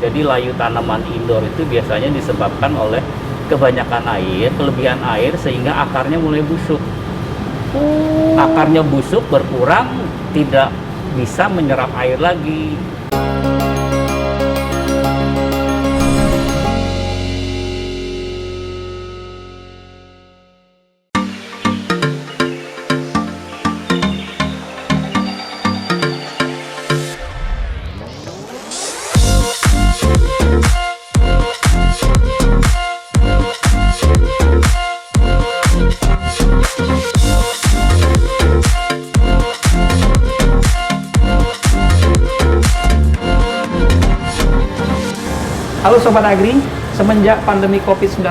Jadi layu tanaman indoor itu biasanya disebabkan oleh kebanyakan air, kelebihan air sehingga akarnya mulai busuk. Akarnya busuk, berkurang, tidak bisa menyerap air lagi. Halo Sobat Agri, semenjak pandemi COVID-19,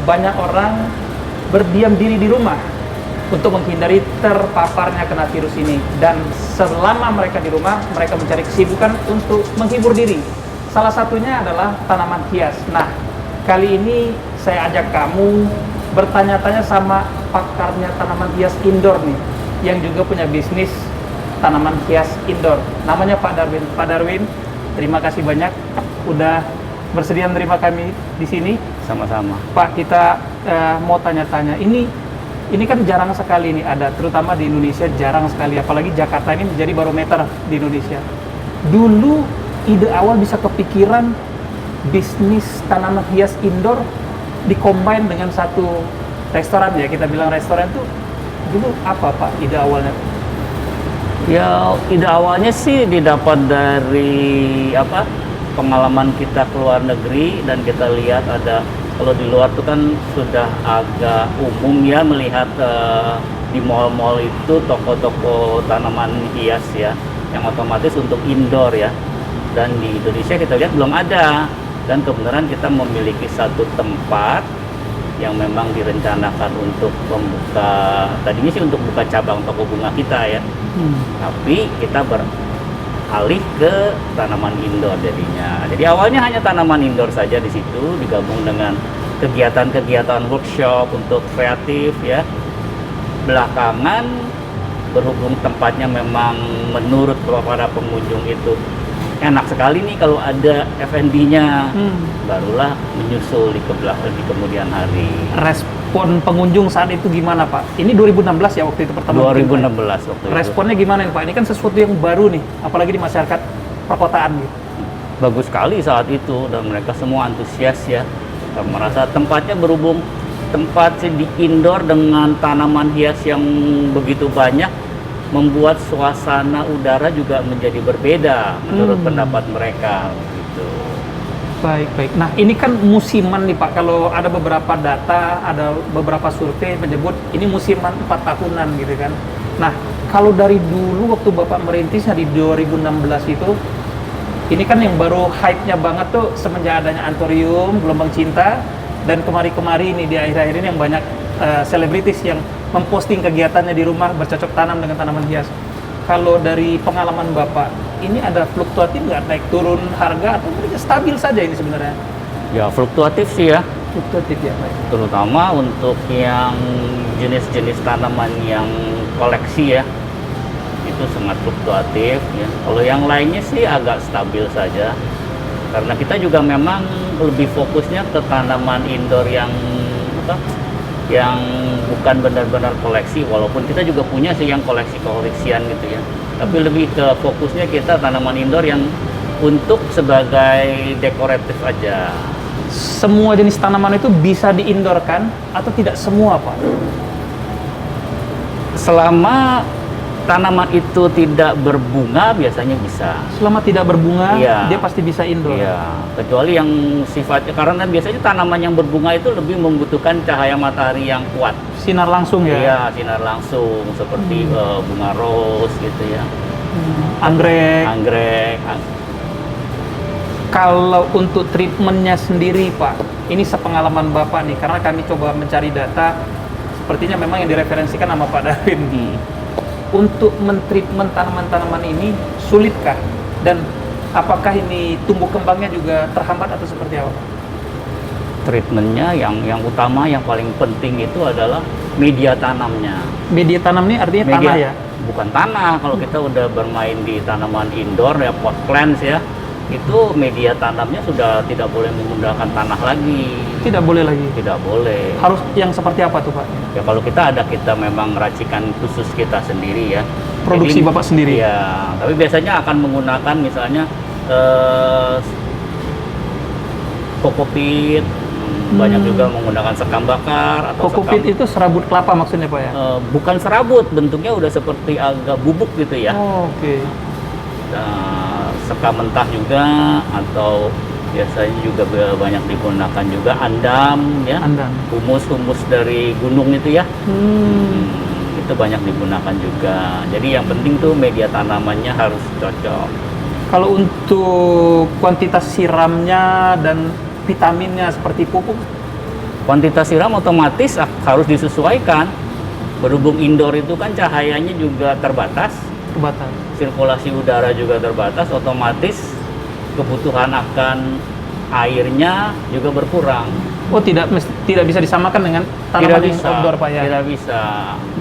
banyak orang berdiam diri di rumah untuk menghindari terpaparnya kena virus ini. Dan selama mereka di rumah, mereka mencari kesibukan untuk menghibur diri. Salah satunya adalah tanaman hias. Nah, kali ini saya ajak kamu bertanya-tanya sama pakarnya tanaman hias indoor nih, yang juga punya bisnis tanaman hias indoor. Namanya Pak Darwin. Pak Darwin, terima kasih banyak udah bersedia menerima kami di sini. Sama-sama. Pak, kita mau tanya-tanya. Ini kan jarang sekali ini ada, terutama di Indonesia jarang sekali. Apalagi Jakarta ini menjadi barometer di Indonesia. Dulu ide awal bisa kepikiran bisnis tanaman hias indoor dikombin dengan satu restoran, ya kita bilang restoran tuh dulu apa Pak ide awalnya? Ya, ide awalnya sih didapat dari pengalaman kita ke luar negeri, dan kita lihat ada, kalau di luar tuh kan sudah agak umum ya melihat di mall-mall itu toko-toko tanaman hias ya, yang otomatis untuk indoor ya. Dan di Indonesia kita lihat belum ada, dan kebenaran kita memiliki satu tempat yang memang direncanakan untuk membuka, tadinya sih untuk buka cabang toko bunga kita ya. Tapi kita alih ke tanaman indoor jadinya. Jadi awalnya hanya tanaman indoor saja di situ, digabung dengan kegiatan-kegiatan workshop untuk kreatif ya. Belakangan berhubung tempatnya memang menurut para pengunjung itu enak sekali nih kalau ada F&B-nya, barulah menyusul di kemudian hari. Respon pengunjung saat itu gimana Pak? Ini 2016 ya waktu itu pertama? 2016 waktu itu. Responnya gimana nih Pak? Ini kan sesuatu yang baru nih, apalagi di masyarakat perkotaan gitu. Bagus sekali saat itu, dan mereka semua antusias ya. Merasa tempatnya berhubung tempat di indoor dengan tanaman hias yang begitu banyak, membuat suasana udara juga menjadi berbeda menurut pendapat mereka gitu. Baik. Nah, ini kan musiman nih Pak. Kalau ada beberapa data, ada beberapa survei menyebut ini musiman 4 tahunan gitu kan. Nah, kalau dari dulu waktu Bapak merintisnya di 2016 itu, ini kan yang baru hype-nya banget tuh semenjak adanya Anthurium, Gelombang Cinta, dan kemari-kemari ini di akhir-akhir ini yang banyak selebritis yang memposting kegiatannya di rumah bercocok tanam dengan tanaman hias. Kalau dari pengalaman Bapak, ini ada fluktuatif nggak, naik turun harga atau mungkin stabil saja ini sebenarnya? Ya fluktuatif sih ya. Fluktuatif ya Pak. Terutama untuk yang jenis-jenis tanaman yang koleksi ya, itu sangat fluktuatif ya. Kalau yang lainnya sih agak stabil saja. Karena kita juga memang lebih fokusnya ke tanaman indoor yang bukan benar-benar koleksi, walaupun kita juga punya sih yang koleksi-koleksian gitu ya. Tapi lebih ke fokusnya kita tanaman indoor yang untuk sebagai dekoratif aja. Semua jenis tanaman itu bisa diindorkan atau tidak semua Pak? Selama tanaman itu tidak berbunga biasanya bisa. Selama tidak berbunga, Iya. dia pasti bisa indoor. Iya, kecuali yang sifatnya, karena biasanya tanaman yang berbunga itu lebih membutuhkan cahaya matahari yang kuat. Sinar langsung ya? Iya, sinar langsung seperti bunga rose gitu ya. Anggrek. Kalau untuk treatmentnya sendiri Pak, ini sepengalaman Bapak nih, karena kami coba mencari data, sepertinya memang yang direferensikan sama Pak Darwin. Untuk mentreatment tanaman-tanaman ini sulitkah? Dan apakah ini tumbuh kembangnya juga terhambat atau seperti apa? Treatmentnya yang utama, yang paling penting itu adalah media tanamnya. Media tanam ini artinya tanah ya? Bukan tanah, kalau kita udah bermain di tanaman indoor ya pot plants ya, itu media tanamnya sudah tidak boleh menggunakan tanah lagi. Tidak boleh lagi. Tidak boleh. Harus yang seperti apa tuh Pak? Ya kalau kita memang racikan khusus kita sendiri ya. Produksi Jadi, Bapak sendiri? Ya, tapi biasanya akan menggunakan misalnya kokopit, banyak juga menggunakan sekam bakar atau Kokopit sekam, itu serabut kelapa maksudnya Pak ya? bukan serabut, bentuknya udah seperti agak bubuk gitu ya. Oh, oke. Sekam mentah juga, atau biasanya juga banyak digunakan juga andam ya. Andam. Humus dari gunung itu ya. Itu banyak digunakan juga. Jadi yang penting tuh media tanamannya harus cocok. Kalau untuk kuantitas siramnya dan vitaminnya seperti pupuk, Kuantitas siram otomatis harus disesuaikan. Berhubung indoor itu kan cahayanya juga terbatas, terbatas. sirkulasi udara juga terbatas, otomatis kebutuhan akan airnya juga berkurang. Oh, tidak bisa disamakan dengan tanaman yang outdoor Pak ya? Tidak bisa.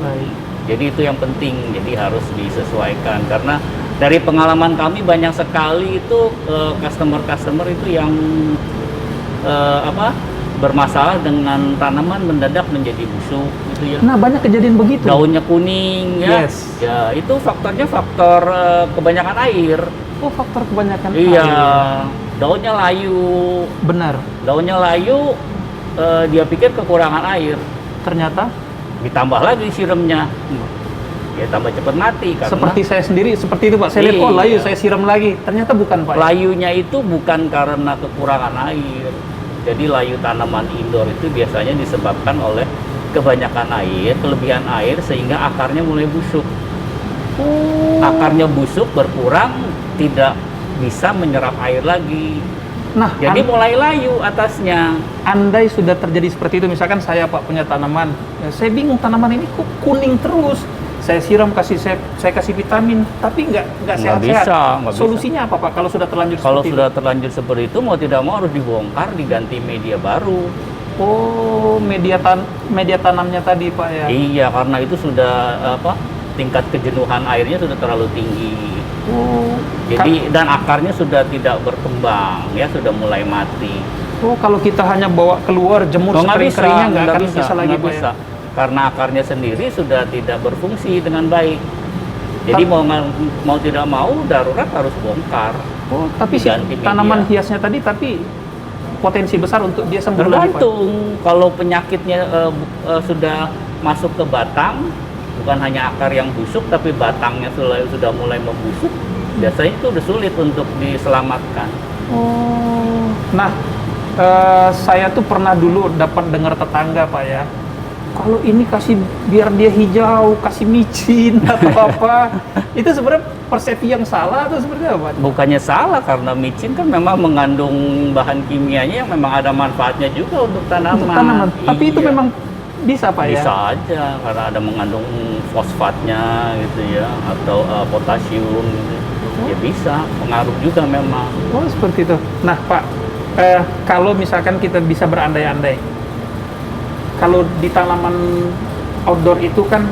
Baik. Jadi itu yang penting, jadi harus disesuaikan. Karena dari pengalaman kami banyak sekali itu customer itu yang bermasalah dengan tanaman mendadak menjadi busuk gitu ya. Nah, banyak kejadian begitu. Daunnya kuning ya. Yes. Ya, itu faktornya faktor kebanyakan air. Oh, faktor kebanyakan Iya. air. Daunnya layu. Benar. Daunnya layu, dia pikir kekurangan air. Ternyata Ditambah lagi siramnya. Ya tambah cepat mati karena seperti saya sendiri seperti itu Pak. Saya lihat, oh Iya. layu, saya siram lagi. Ternyata bukan Pak. layunya itu bukan karena kekurangan air. Jadi layu tanaman indoor itu biasanya disebabkan oleh kebanyakan air, kelebihan air sehingga akarnya mulai busuk. Akarnya busuk, berkurang, tidak bisa menyerap air lagi. Nah, Jadi mulai layu atasnya. andai sudah terjadi seperti itu, misalkan saya Pak punya tanaman, ya, saya bingung tanaman ini kok kuning terus. Saya siram, saya kasih vitamin, tapi nggak Nggak sehat-sehat. bisa, nggak bisa. Solusinya apa Pak kalau sudah terlanjur Kalau seperti sudah terlanjur seperti itu, mau tidak mau harus dibongkar, diganti media baru. itu? Oh, media tanamnya tadi Pak ya. Iya, karena itu sudah tingkat kejenuhan airnya sudah terlalu tinggi. Oh, Jadi dan akarnya sudah tidak berkembang, ya sudah mulai mati. kalau kita hanya bawa keluar jemur Oh, nggak sekering-keringnya nggak akan bisa, bisa lagi nggak Pak ya. bisa. Karena akarnya sendiri sudah tidak berfungsi dengan baik. Jadi mau tidak mau darurat harus bongkar. Oh, tapi si Diganti media. tanaman hiasnya tadi tapi potensi besar untuk dia sembuh lagi Pak. Tergantung kalau penyakitnya sudah masuk ke batang, bukan hanya akar yang busuk tapi batangnya sudah mulai membusuk, biasanya itu udah sulit untuk diselamatkan. Oh. Nah, saya tuh pernah dulu dapat dengar tetangga Pak ya. Kalau ini kasih biar dia hijau, kasih micin atau apa. Itu sebenarnya persepsi yang salah atau seperti apa? Bukannya salah, karena micin kan memang mengandung bahan kimianya yang memang ada manfaatnya juga untuk tanaman. Untuk tanaman. Tapi itu Iya. memang bisa Pak ya? Bisa aja, karena ada mengandung fosfatnya gitu ya, atau potasium gitu. Ya bisa, pengaruh juga memang. Oh, seperti itu. Nah Pak, kalau misalkan kita bisa berandai-andai, kalau di tanaman outdoor itu kan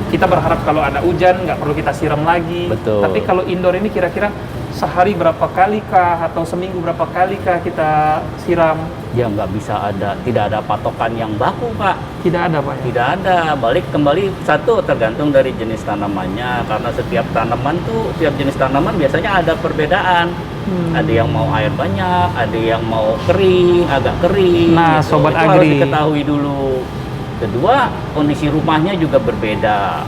kita berharap kalau ada hujan nggak perlu kita siram lagi. Betul. Tapi kalau indoor ini kira-kira sehari berapa kali kah atau seminggu berapa kali kah kita siram? Ya nggak bisa tidak ada patokan yang baku Pak. Tidak ada Pak ya? Tidak ada, balik kembali satu tergantung dari jenis tanamannya, karena setiap tanaman tuh, setiap jenis tanaman biasanya ada perbedaan. Ada yang mau air banyak, ada yang mau kering, agak kering. Nah, gitu. Sobat Itu harus Agri, diketahui dulu. Kedua, kondisi rumahnya juga berbeda.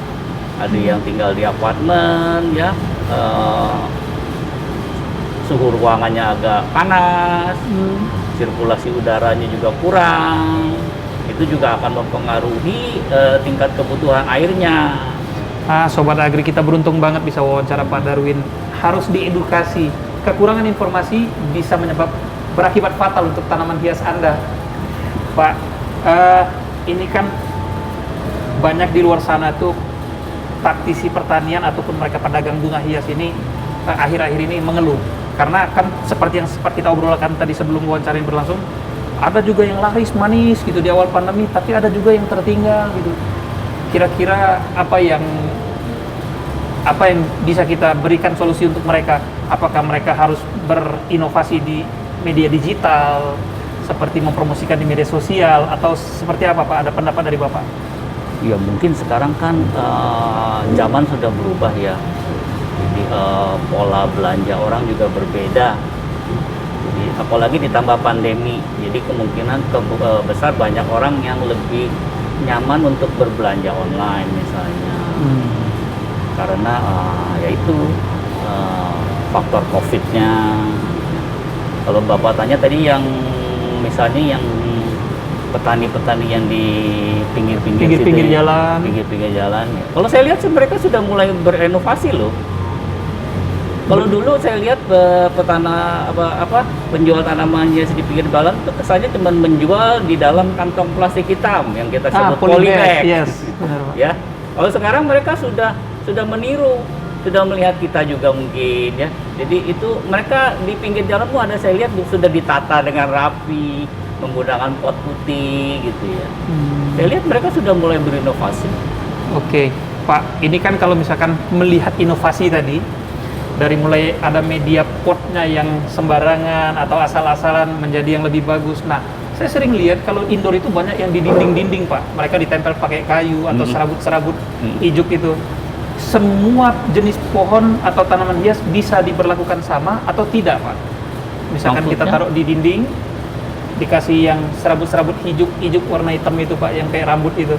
Ada yang tinggal di apartemen, ya, suhu ruangannya agak panas, sirkulasi udaranya juga kurang. Itu juga akan mempengaruhi tingkat kebutuhan airnya. Sobat Agri, kita beruntung banget bisa wawancara Pak Darwin. Harus diedukasi. Kekurangan informasi bisa berakibat fatal untuk tanaman hias Anda. Pak, ini kan banyak di luar sana tuh praktisi pertanian ataupun mereka pedagang bunga hias ini akhir-akhir ini mengeluh. Karena kan seperti yang sempat kita obrolkan tadi sebelum wawancara ini berlangsung, ada juga yang laris manis gitu di awal pandemi, tapi ada juga yang tertinggal gitu. Kira-kira apa yang bisa kita berikan solusi untuk mereka? Apakah mereka harus berinovasi di media digital, seperti mempromosikan di media sosial, atau seperti apa Pak? Ada pendapat dari Bapak? Ya mungkin sekarang kan zaman sudah berubah ya. Jadi pola belanja orang juga berbeda. Jadi apalagi ditambah pandemi. Jadi kemungkinan besar banyak orang yang lebih nyaman untuk berbelanja online misalnya. Karena yaitu faktor COVID-nya. Kalau Bapak tanya tadi yang misalnya yang petani-petani yang di pinggir-pinggir jalan. Pinggir-pinggir jalan. Ya. Kalau saya lihat sih mereka sudah mulai berinovasi loh. Kalau dulu saya lihat penjual tanamannya di pinggir jalan itu kesannya cuma menjual di dalam kantong plastik hitam yang kita sebut polybag. Yes, benar, Pak. Ya. Kalau sekarang mereka sudah meniru, sudah melihat kita juga mungkin ya. Jadi itu mereka di pinggir jalan pun ada saya lihat sudah ditata dengan rapi, menggunakan pot putih gitu ya. Saya lihat mereka sudah mulai berinovasi. Oke, Pak, ini kan kalau misalkan melihat inovasi tadi, dari mulai ada media potnya yang sembarangan atau asal-asalan menjadi yang lebih bagus. Nah, saya sering lihat kalau indoor itu banyak yang di dinding-dinding, Pak. Mereka ditempel pakai kayu atau serabut-serabut ijuk itu. Semua jenis pohon atau tanaman hias bisa diberlakukan sama atau tidak, Pak? Misalkan kita taruh di dinding, dikasih yang serabut-serabut ijuk warna hitam itu, Pak, yang kayak rambut itu.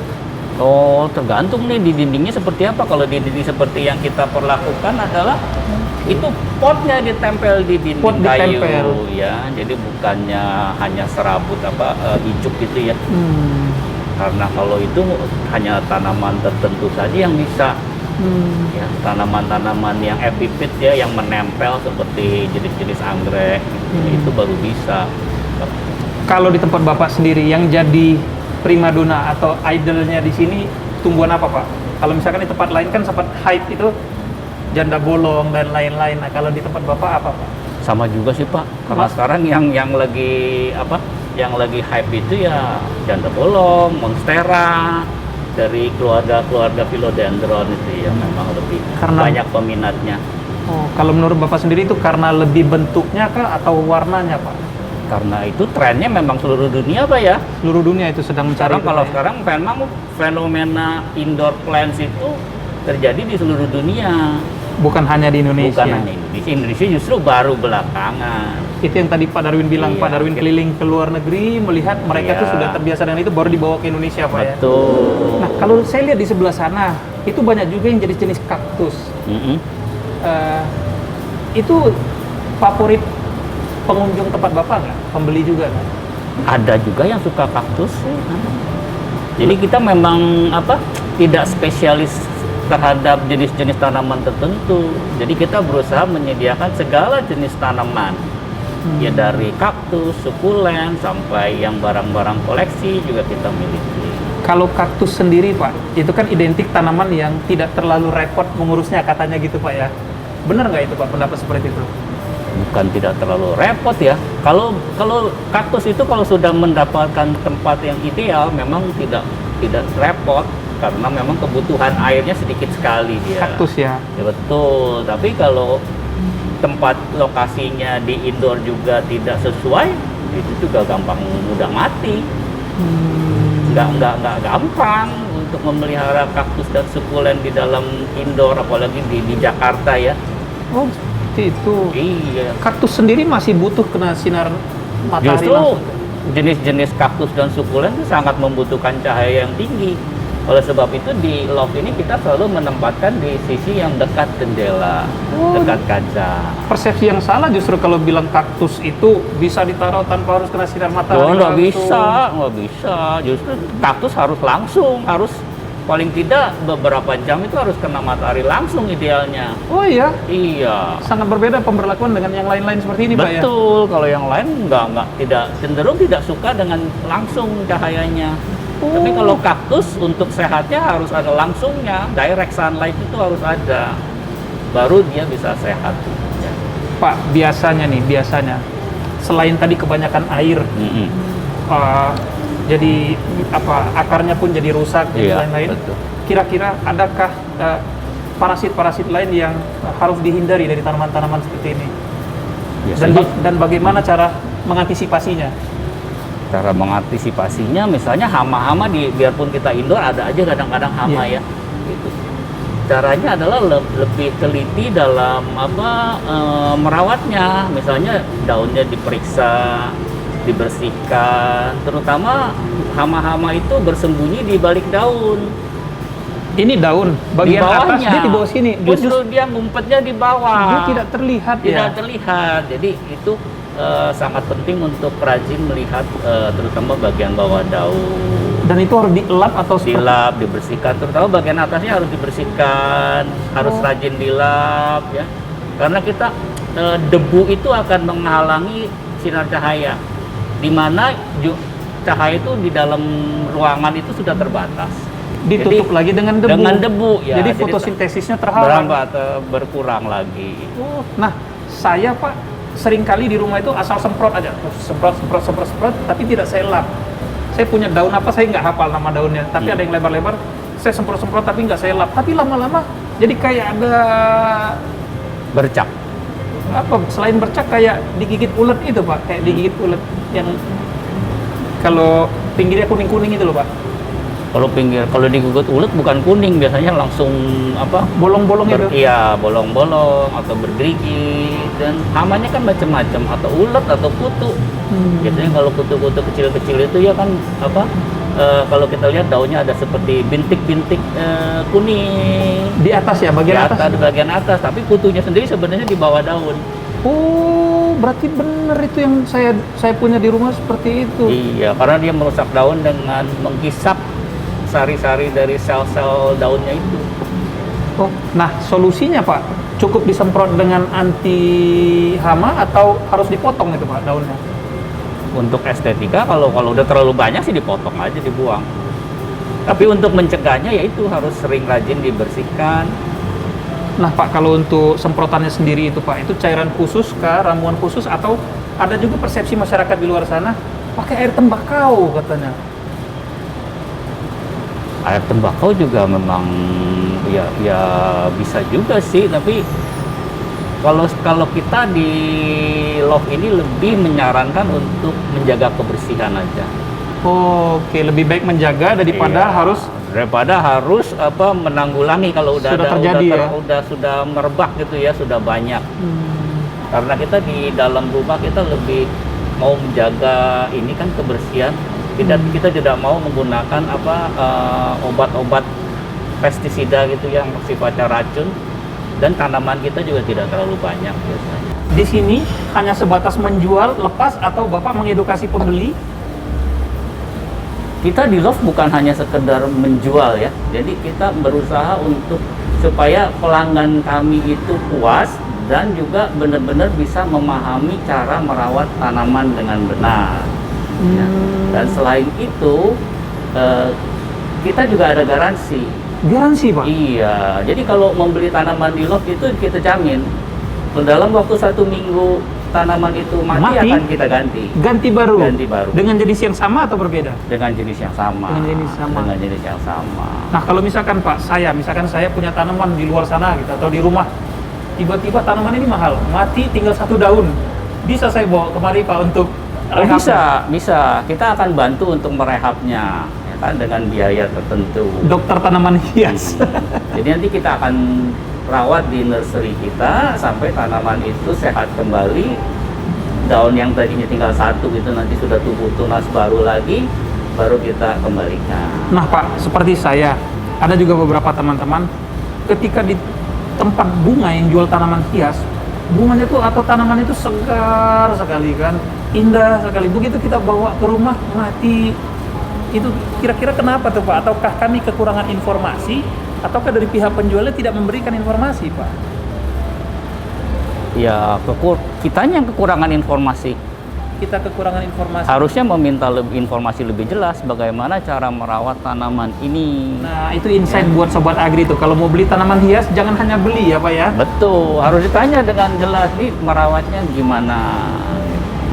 Oh, tergantung nih di dindingnya seperti apa. Kalau di dinding seperti yang kita perlakukan adalah itu potnya ditempel di dinding Pot kayu ditempel. ya. Jadi bukannya hanya serabut ijuk gitu ya. Karena kalau itu hanya tanaman tertentu saja yang bisa. Ya, tanaman-tanaman yang epipit ya yang menempel seperti jenis-jenis anggrek itu baru bisa. Kalau di tempat Bapak sendiri yang jadi primadona atau idolnya di sini tumbuhan apa, Pak? Kalau misalkan di tempat lain kan sempat hype itu janda bolong dan lain-lain. Nah, kalau di tempat Bapak apa, Pak? Sama juga sih, Pak. Karena sekarang yang lagi yang lagi hype itu ya janda bolong, monstera dari keluarga philodendron itu ya memang lebih banyak peminatnya. Oh, kalau menurut Bapak sendiri itu karena lebih bentuknya kah atau warnanya, Pak? Karena itu trennya memang seluruh dunia, Pak ya. Seluruh dunia itu sedang mencari. Sekarang memang fenomena indoor plants itu terjadi di seluruh dunia. Bukan hanya di Indonesia. Bukan hanya Indonesia. Indonesia justru baru belakangan. Itu yang tadi Pak Darwin bilang, Iya, Pak Darwin keliling ke luar negeri melihat mereka tuh sudah terbiasa dengan itu, baru dibawa ke Indonesia, Pak. Betul. Nah, kalau saya lihat di sebelah sana itu banyak juga yang jenis-jenis kaktus. Itu favorit pengunjung tempat Bapak nggak? Pembeli juga nggak? Ada juga yang suka kaktus. Jadi kita memang tidak spesialis terhadap jenis-jenis tanaman tertentu. Jadi kita berusaha menyediakan segala jenis tanaman. Ya dari kaktus, sukulen sampai yang barang-barang koleksi juga kita miliki. Kalau kaktus sendiri, Pak, itu kan identik tanaman yang tidak terlalu repot mengurusnya katanya gitu, Pak ya. Benar nggak itu, Pak, pendapat seperti itu? Bukan tidak terlalu repot ya. Kalau kaktus itu kalau sudah mendapatkan tempat yang ideal memang tidak repot karena memang kebutuhan airnya sedikit sekali dia. Kaktus ya. Ya betul. Tapi kalau tempat lokasinya di indoor juga tidak sesuai, itu juga gampang mudah mati. Nggak gampang untuk memelihara kaktus dan sukulen di dalam indoor, apalagi di Jakarta ya. Oh, seperti itu. Iya. Kaktus sendiri masih butuh kena sinar matahari Justru langsung. jenis-jenis kaktus dan sukulen itu sangat membutuhkan cahaya yang tinggi. Oleh sebab itu di loft ini kita selalu menempatkan di sisi yang dekat jendela, dekat kaca. Persepsi yang salah justru kalau bilang kaktus itu bisa ditaruh tanpa harus kena sinar matahari Oh, nggak langsung. bisa. Justru kaktus harus langsung, harus paling tidak beberapa jam itu harus kena matahari langsung idealnya. Oh iya? Iya. Sangat berbeda pemberlakuan dengan yang lain-lain seperti ini, Pak ya? Betul, kalau yang lain cenderung tidak suka dengan langsung cahayanya. Tapi kalau kaktus untuk sehatnya harus ada langsungnya, direct sunlight itu harus ada, baru dia bisa sehat. Ya. Pak, biasanya selain tadi kebanyakan air, jadi akarnya pun jadi rusak dan Iya, lain-lain. betul. Kira-kira adakah parasit-parasit lain yang harus dihindari dari tanaman-tanaman seperti ini? Dan bagaimana cara mengantisipasinya? Cara mengantisipasinya misalnya hama-hama biarpun kita indoor ada aja kadang-kadang hama ya. Gitu. Caranya adalah lebih teliti dalam merawatnya. Misalnya daunnya diperiksa, dibersihkan. Terutama hama-hama itu bersembunyi di balik daun. Ini daun bagian Di atas, bawahnya. dia di bawah sini. Justru dia ngumpetnya di bawah. Dia tidak terlihat Tidak ya. terlihat. Jadi itu sangat penting untuk rajin melihat terutama bagian bawah daun. Dan itu harus dilap atau seperti Dilap, dibersihkan, terutama bagian atasnya harus dibersihkan, harus rajin dilap ya. Karena kita debu itu akan menghalangi sinar cahaya. Di mana cahaya itu di dalam ruangan itu sudah terbatas. ditutup lagi dengan debu. Dengan debu ya. Jadi fotosintesisnya terhalang. Berkurang lagi. Oh, nah, saya Pak seringkali di rumah itu asal semprot aja, semprot, tapi tidak saya lap. Saya punya daun apa saya nggak hafal nama daunnya, tapi ada yang lebar-lebar. Saya semprot tapi nggak saya lap. Tapi lama-lama jadi kayak ada Bercak. apa? Selain bercak kayak digigit ulet itu Pak, kayak digigit ulet yang kalau pinggirnya kuning-kuning itu loh Pak. Kalau digigit ulet bukan kuning, biasanya langsung Bolong-bolong itu. Iya, bolong-bolong atau bergerigi, dan hamanya kan macam-macam, atau ulet atau kutu. Biasanya kalau kutu-kutu kecil-kecil itu ya kan kalau kita lihat daunnya ada seperti bintik-bintik kuning Di atas ya, bagian atas. di bagian atas, tapi kutunya sendiri sebenarnya di bawah daun. Oh, berarti bener itu yang saya punya di rumah seperti itu. Iya, karena dia merusak daun dengan menghisap sari-sari dari sel-sel daunnya itu. Oh, nah solusinya Pak, cukup disemprot dengan anti hama atau harus dipotong itu Pak daunnya? Untuk estetika kalau udah terlalu banyak sih dipotong aja, dibuang. Tapi untuk mencegahnya yaitu harus sering rajin dibersihkan. Nah Pak, kalau untuk semprotannya sendiri itu Pak, itu cairan khusus kah, ramuan khusus, atau ada juga persepsi masyarakat di luar sana pakai air tembakau katanya? Air tembakau juga memang ya bisa juga sih, tapi kalau kita di Love ini lebih menyarankan untuk menjaga kebersihan aja. Oke, lebih baik menjaga daripada harus menanggulangi kalau udah Sudah terjadi ya? sudah merebak gitu ya, sudah banyak. Karena kita di dalam rumah kita lebih mau menjaga ini kan kebersihan. Kita tidak mau menggunakan obat-obat pestisida gitu yang sifatnya racun, dan tanaman kita juga tidak terlalu banyak biasanya. Di sini hanya sebatas menjual, lepas, atau Bapak mengedukasi pembeli? Kita di Love bukan hanya sekedar menjual ya, jadi kita berusaha untuk supaya pelanggan kami itu puas dan juga benar-benar bisa memahami cara merawat tanaman dengan benar. Ya. Dan selain itu kita juga ada garansi. Garansi Pak? Iya, jadi kalau membeli tanaman di Love itu kita jamin dalam waktu 1 minggu tanaman itu mati akan kita ganti. Ganti baru? Ganti baru. Dengan jenis yang sama atau berbeda? Dengan jenis yang sama. Dengan jenis yang sama. Nah kalau misalkan Pak, misalkan saya punya tanaman di luar sana gitu, atau di rumah, tiba-tiba tanaman ini mahal, mati tinggal 1 daun, bisa saya bawa kemari Pak untuk rehab? Bisa. Kita akan bantu untuk merehabnya, ya kan, dengan biaya tertentu. Dokter tanaman hias. Jadi nanti kita akan rawat di nursery kita sampai tanaman itu sehat kembali. Daun yang tadinya tinggal 1 itu nanti sudah tumbuh tunas baru lagi, baru kita kembalikan. Nah Pak, seperti saya, ada juga beberapa teman-teman ketika di tempat bunga yang jual tanaman hias, bunganya itu atau tanaman itu segar sekali kan, indah sekali. Begitu kita bawa ke rumah mati. Itu kira-kira kenapa tuh Pak? Ataukah kami kekurangan informasi, ataukah dari pihak penjualnya tidak memberikan informasi Pak? Ya, kitanya yang kekurangan informasi. Kita kekurangan informasi. Harusnya meminta informasi lebih jelas bagaimana cara merawat tanaman ini. Nah, itu insight buat Sobat Agri tuh. Kalau mau beli tanaman hias, jangan hanya beli ya Pak ya. Betul, harus ditanya dengan jelas nih merawatnya gimana.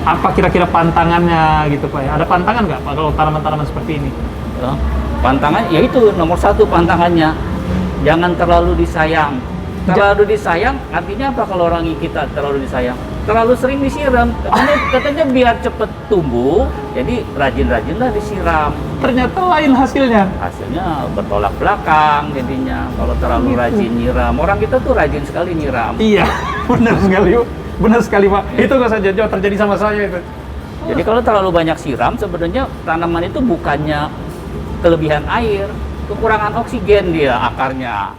Apa kira-kira pantangannya gitu Pak ya? Ada pantangan nggak Pak kalau tanaman-tanaman seperti ini? Ya, pantangan, yaitu nomor 1 pantangannya, jangan terlalu disayang. Terlalu disayang, artinya apa kalau orang kita terlalu disayang? Terlalu sering disiram. Katanya biar cepet tumbuh, jadi rajin-rajinlah disiram. Ternyata lain hasilnya. Hasilnya bertolak belakang jadinya kalau terlalu rajin nyiram. Orang kita tuh rajin sekali nyiram. Iya, benar sekali, benar sekali Pak. Itu nggak saja jauh terjadi sama saya itu. Jadi kalau terlalu banyak siram, sebenarnya tanaman itu bukannya kelebihan air, kekurangan oksigen dia akarnya.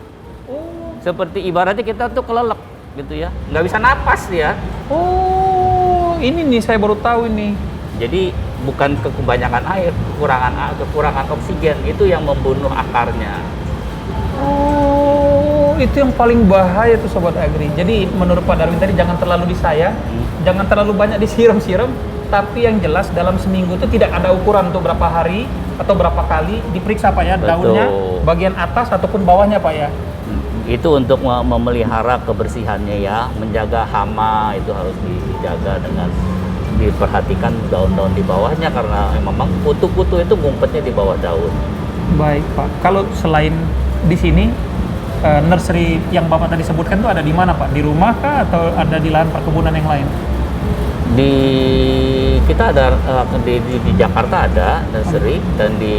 Seperti ibaratnya kita tuh kelelep gitu ya, nggak bisa napas dia. Oh, ini nih saya baru tahu ini. Jadi bukan kebanyakan air, kekurangan oksigen itu yang membunuh akarnya. Oh, itu yang paling bahaya tuh Sobat Agri. Jadi menurut Pak Darwin tadi jangan terlalu disayang, jangan terlalu banyak disiram-siram, tapi yang jelas dalam seminggu itu tidak ada ukuran untuk berapa hari atau berapa kali diperiksa Pak ya, daunnya, bagian atas ataupun bawahnya Pak ya. Itu untuk memelihara kebersihannya ya, menjaga hama itu harus dijaga dengan diperhatikan daun-daun di bawahnya karena memang kutu-kutu itu ngumpetnya di bawah daun. Baik Pak, kalau selain di sini nursery yang Bapak tadi sebutkan itu ada di mana Pak? Di rumah kah atau ada di lahan perkebunan yang lain? Kita ada di Jakarta ada nursery dan di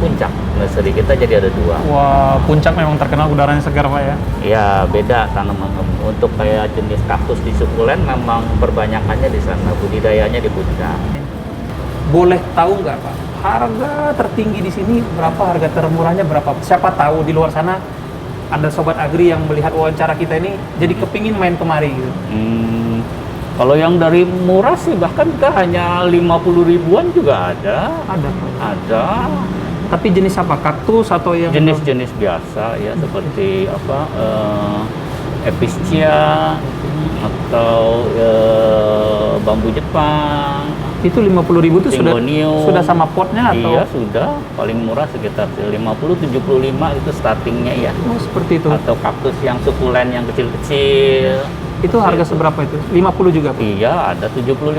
Puncak nursery kita jadi ada 2. Wah, Puncak memang terkenal udaranya segar Pak ya? Ya beda tanaman untuk kayak jenis kaktus di sukulen memang perbanyakannya di sana, budidayanya di Puncak. Boleh tahu nggak Pak, harga tertinggi di sini berapa, harga termurahnya berapa? Siapa tahu di luar sana ada Sobat Agri yang melihat wawancara kita ini jadi kepingin main kemari gitu. Kalau yang dari murah sih bahkan kita hanya 50 ribuan juga ada. Ada Pak? Ada. Tapi jenis apa? Kaktus atau yang Jenis-jenis biasa ya seperti apa Epischia atau bambu Jepang. Itu 50.000 itu Syngonium. sudah sama potnya atau? Iya sudah, paling murah sekitar 50-75 itu startingnya ya. Oh, seperti itu. Atau kaktus yang sukulen yang kecil-kecil. Itu harga seberapa itu? 50 juga Pak? Iya, ada 75.000.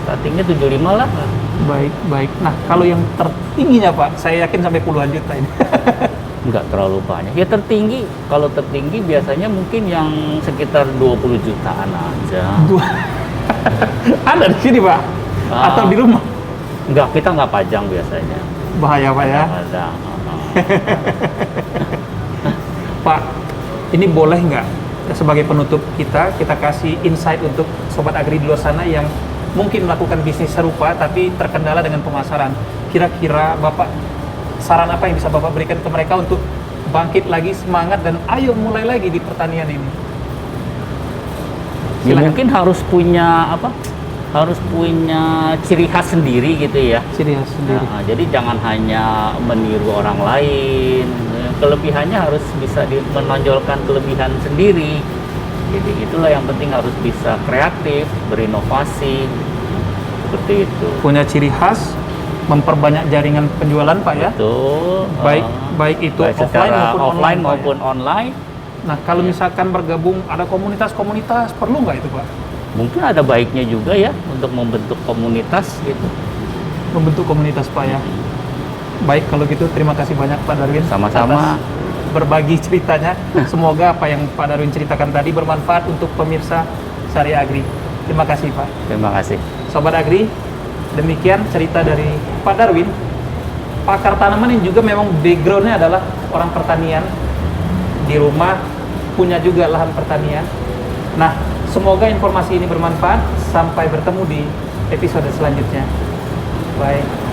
Startingnya 75 lah. Baik, baik. Nah, kalau yang tertingginya Pak, saya yakin sampai puluhan juta ini. Nggak terlalu banyak. Ya tertinggi, kalau tertinggi biasanya mungkin yang sekitar 20 jutaan aja. Ada di sini Pak? Atau di rumah? Enggak, kita nggak pajang biasanya. Bahaya Pak ya? Pajang. Pak, ini boleh nggak sebagai penutup kita kasih insight untuk Sobat Agri di luar sana yang mungkin melakukan bisnis serupa tapi terkendala dengan pemasaran. Kira-kira Bapak, saran apa yang bisa Bapak berikan ke mereka untuk bangkit lagi semangat dan ayo mulai lagi di pertanian ini? Ya, mungkin harus punya apa? Harus punya ciri khas sendiri gitu ya. Ciri khas sendiri. Nah, jadi jangan hanya meniru orang lain. Kelebihannya harus bisa menonjolkan kelebihan sendiri. Jadi itulah yang penting, harus bisa kreatif, berinovasi. Seperti itu. Punya ciri khas, memperbanyak jaringan penjualan Pak ya. Betul. Baik itu baik offline maupun online. Nah, kalau misalkan bergabung ada komunitas-komunitas, perlu nggak itu Pak? Mungkin ada baiknya juga ya untuk membentuk komunitas gitu. Membentuk komunitas Pak ya. Baik, kalau gitu terima kasih banyak Pak Darwin. Sama-sama. Atas berbagi ceritanya. Semoga apa yang Pak Darwin ceritakan tadi bermanfaat untuk pemirsa Sari Agri. Terima kasih Pak. Terima kasih. Sobat Agri, demikian cerita dari Pak Darwin, pakar tanaman yang juga memang backgroundnya adalah orang pertanian. Di rumah punya juga lahan pertanian. Nah, semoga informasi ini bermanfaat. Sampai bertemu di episode selanjutnya. Bye.